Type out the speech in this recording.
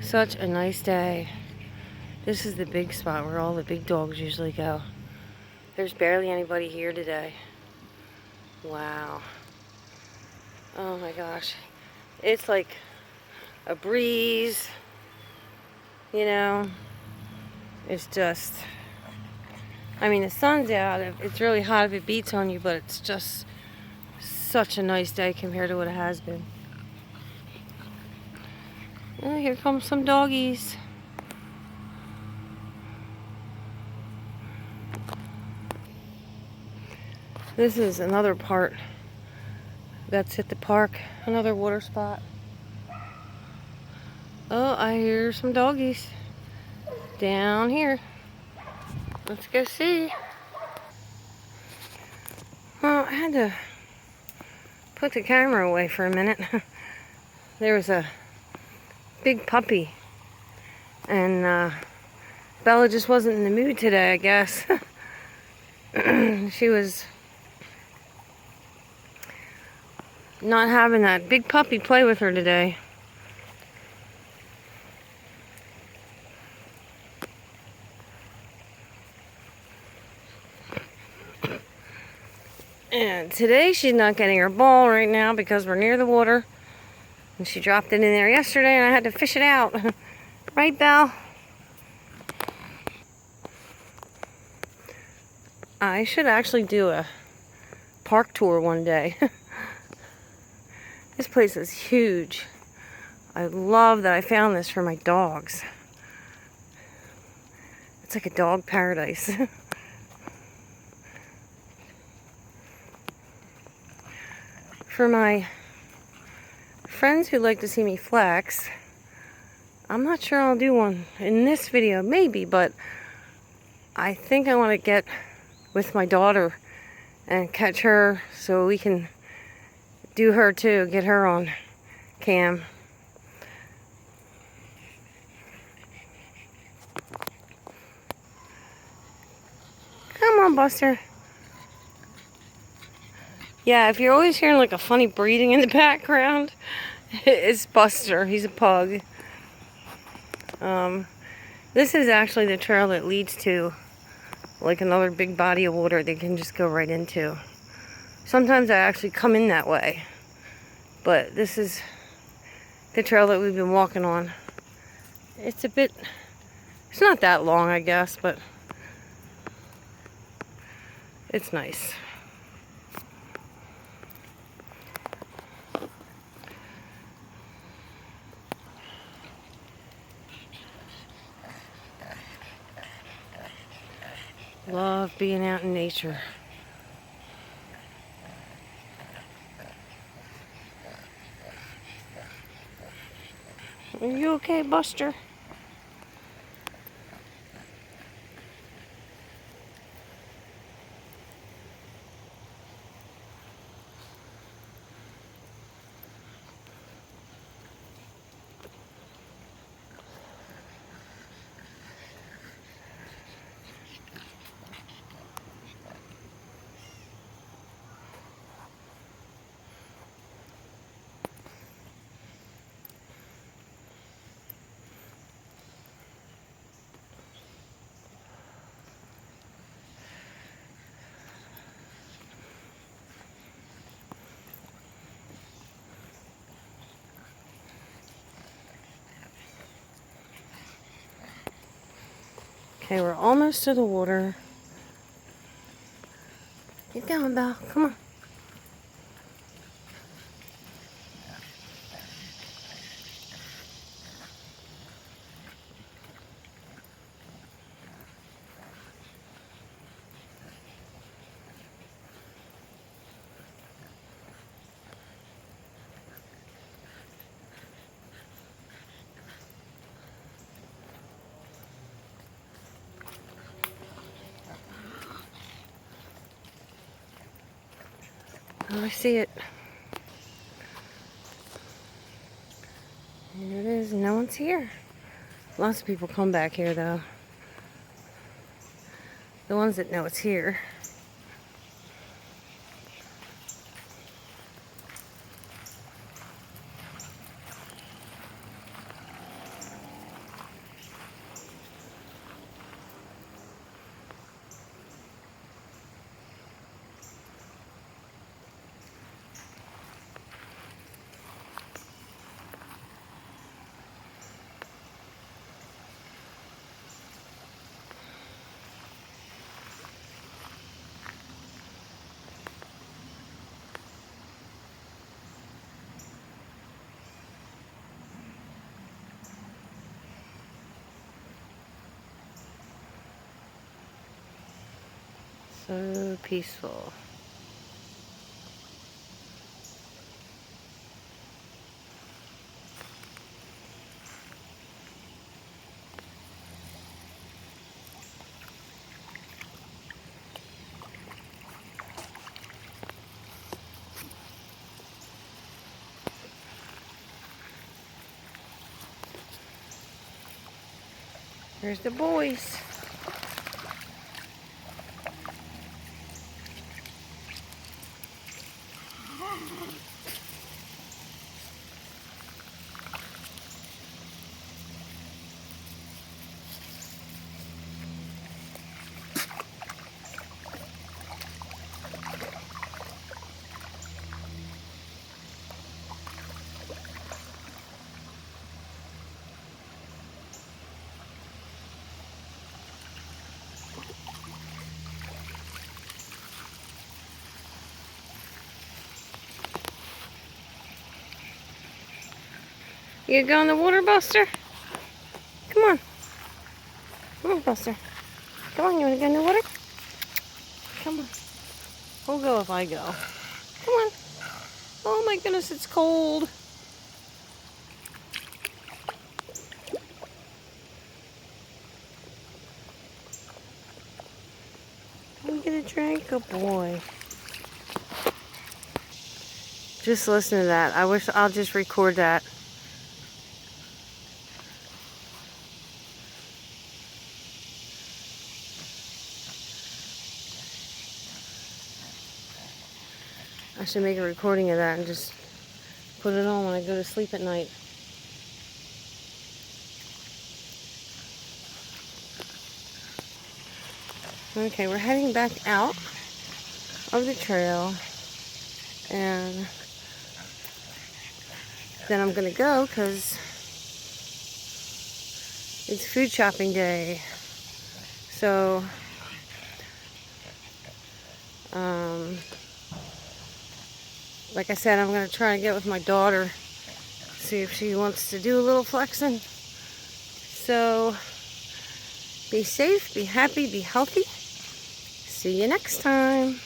Such a nice day. This is the big spot where all the big dogs usually go. There's barely anybody here today. Wow. Oh my gosh. It's like a breeze, you know. It's just, I mean, the sun's out. It's really hot if it beats on you, but it's just such a nice day compared to what it has been. Oh, here comes some doggies. This is another part that's at the park, another water spot. Oh, I hear some doggies down here. Let's go see. Well, I had to put the camera away for a minute. There was a big puppy, and Bella just wasn't in the mood today, I guess. She was not having that big puppy play with her today. And today she's not getting her ball right now because we're near the water. And she dropped it in there yesterday and I had to fish it out. Right, Belle? I should actually do a park tour one day. This place is huge. I love that I found this for my dogs. It's like a dog paradise. For my friends who like to see me flex, I'm not sure I'll do one in this video, maybe, but I think I want to get with my daughter and catch her so we can do her too, get her on cam. Come on, Buster. Yeah, if you're always hearing like a funny breathing in the background, it's Buster. He's a pug. This is actually the trail that leads to like another big body of water they can just go right into. Sometimes I actually come in that way, but this is the trail that we've been walking on. It's not that long, I guess, but it's nice. Love being out in nature. Are you okay, Buster? Okay, we're almost to the water. Get down, Belle. Come on. Oh, I see it. Here it is. No one's here. Lots of people come back here, though. The ones that know it's here. So peaceful. There's the boys. You go in the water, Buster? Come on. Come on, Buster. Come on, you want to go in the water? Come on. We'll go if I go. Come on. Oh my goodness, it's cold. Can we get a drink? Good boy. Just listen to that. I wish I'll just record that. I should make a recording of that and just put it on when I go to sleep at night. Okay, we're heading back out of the trail, and then I'm gonna go because it's food shopping day. So, like I said, I'm gonna try and get with my daughter, see if she wants to do a little flexing. So, be safe, be happy, be healthy. See you next time.